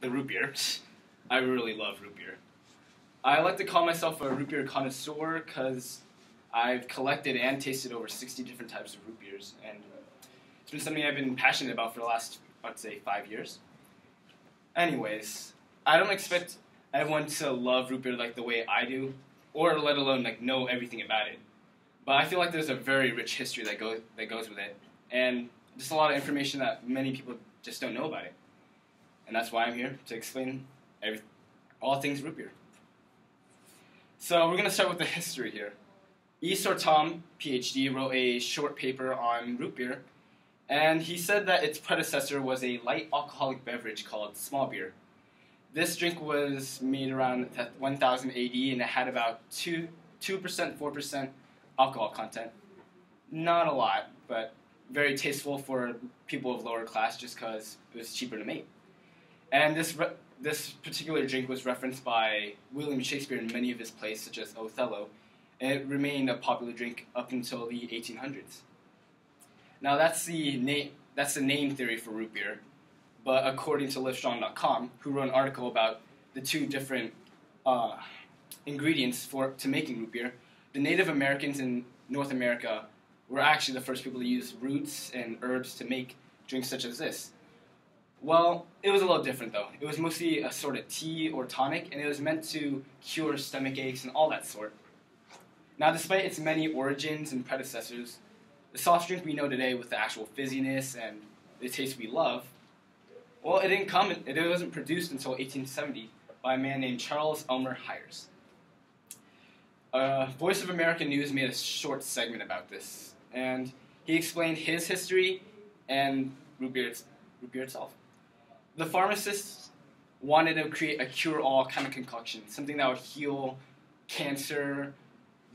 the root beer. I really love root beer. I like to call myself a root beer connoisseur because I've collected and tasted over 60 different types of root beers, and it's been something I've been passionate about for the last, I'd say, 5 years. Anyways, I don't expect everyone to love root beer like the way I do, or let alone like know everything about it. But I feel like there's a very rich history that goes with it, and just a lot of information that many people just don't know about it. And that's why I'm here to explain all things root beer. So we're going to start with the history here. Esor Tom, PhD, wrote a short paper on root beer, and he said that its predecessor was a light alcoholic beverage called small beer. This drink was made around 1000 AD, and it had about 2%, 4% alcohol content. Not a lot, but very tasteful for people of lower class just because it was cheaper to make. And this particular drink was referenced by William Shakespeare in many of his plays, such as Othello, and it remained a popular drink up until the 1800s. Now that's the name theory for root beer, but according to Livestrong.com, who wrote an article about the two different ingredients to making root beer, the Native Americans in North America were actually the first people to use roots and herbs to make drinks such as this. Well, it was a little different though. It was mostly a sort of tea or tonic, and it was meant to cure stomach aches and all that sort. Now, despite its many origins and predecessors, the soft drink we know today with the actual fizziness and the taste we love, well, it wasn't produced until 1870 by a man named Charles Elmer Hyers. Voice of America News made a short segment about this, and he explained his history and root beer itself. The pharmacists wanted to create a cure-all kind of concoction, something that would heal cancer,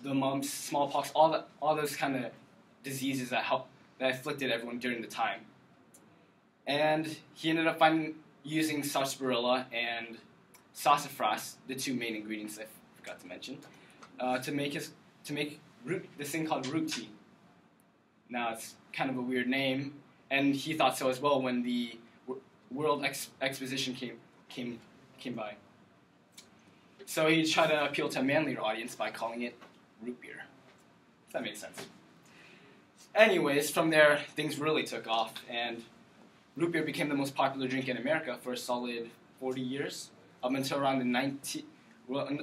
the mumps, smallpox, all those kind of diseases that afflicted everyone during the time. And he ended up using sarsaparilla and sassafras, the two main ingredients I forgot to mention, to make this thing called root tea. Now it's kind of a weird name, and he thought so as well when the World Exposition came by. So he tried to appeal to a manlier audience by calling it root beer. If that makes sense. Anyways, from there, things really took off, and root beer became the most popular drink in America for a solid 40 years, up until around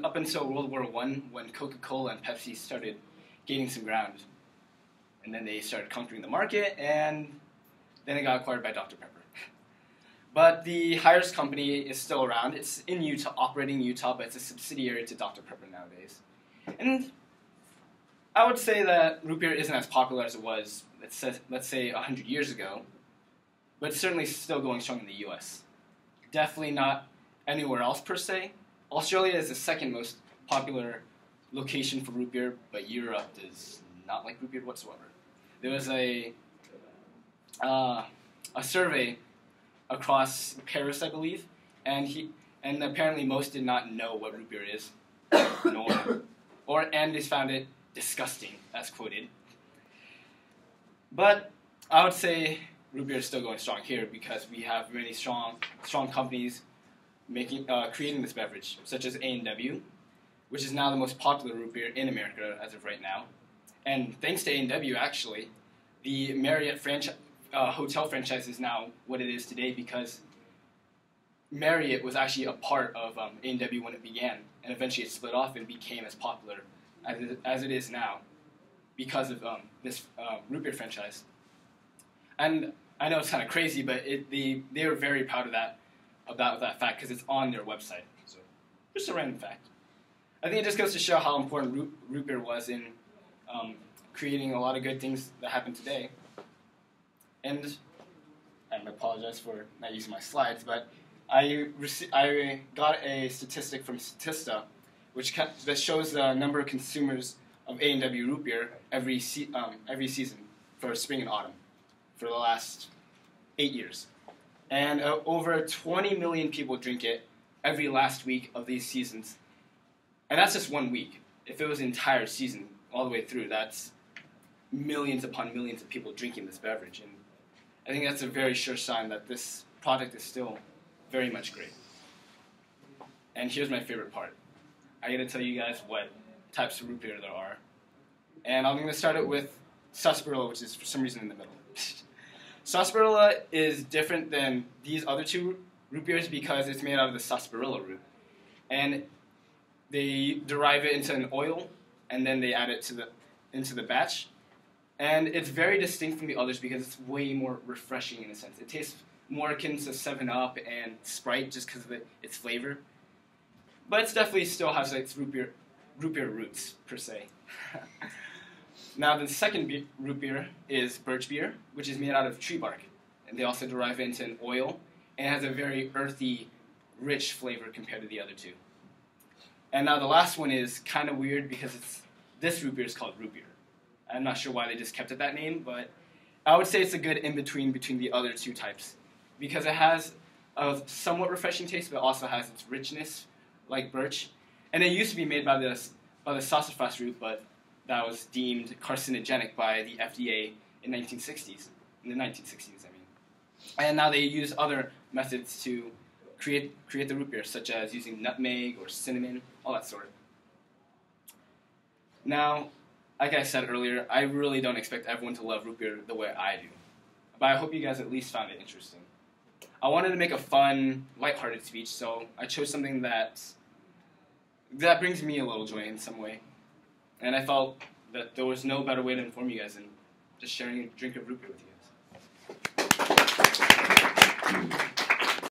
up until World War I, when Coca-Cola and Pepsi started gaining some ground. And then they started conquering the market, and then it got acquired by Dr. Pepper. But the Hyers company is still around. It's in Utah, operating in Utah, but it's a subsidiary to Dr. Pepper nowadays. And I would say that root beer isn't as popular as it was, let's say 100 years ago, but it's certainly still going strong in the U.S. Definitely not anywhere else per se. Australia is the second most popular location for root beer, but Europe does not like root beer whatsoever. There was a survey across Paris, I believe, and apparently most did not know what root beer is, and they found it disgusting, as quoted. But I would say root beer is still going strong here because we have many strong companies creating this beverage, such as A&W, which is now the most popular root beer in America as of right now. And thanks to A&W, actually, the Marriott hotel franchise is now what it is today because Marriott was actually a part of A&W when it began, and eventually it split off and became as popular as it is now because of this root beer franchise. And I know it's kind of crazy, but they were very proud of about that fact because it's on their website. So just a random fact. I think it just goes to show how important root beer was in creating a lot of good things that happen today. And I apologize for not using my slides, but I got a statistic from Statista, that shows the number of consumers of A&W root beer every season for spring and autumn for the last 8 years. And over 20 million people drink it every last week of these seasons. And that's just 1 week. If it was an entire season all the way through, that's millions upon millions of people drinking this beverage. And I think that's a very sure sign that this product is still very much great. And here's my favorite part. I gotta tell you guys what types of root beer there are. And I'm gonna start it with sarsaparilla, which is for some reason in the middle. Sarsaparilla is different than these other two root beers because it's made out of the sarsaparilla root. And they derive it into an oil, and then they add it into the batch. And it's very distinct from the others because it's way more refreshing in a sense. It tastes more akin to 7-Up and Sprite just because of its flavor. But it definitely still has its root beer roots, per se. Now, the second root beer is birch beer, which is made out of tree bark. And they also derive it into an oil, and it has a very earthy, rich flavor compared to the other two. And now the last one is kind of weird because this root beer is called root beer. I'm not sure why they just kept it that name, but I would say it's a good in-between between the other two types because it has a somewhat refreshing taste, but also has its richness, like birch. And it used to be made by the sassafras root, but that was deemed carcinogenic by the FDA in the 1960s, I mean. And now they use other methods to create the root beer, such as using nutmeg or cinnamon, all that sort. Now, like I said earlier, I really don't expect everyone to love root beer the way I do. But I hope you guys at least found it interesting. I wanted to make a fun, lighthearted speech, so I chose something that brings me a little joy in some way. And I felt that there was no better way to inform you guys than just sharing a drink of root beer with you guys.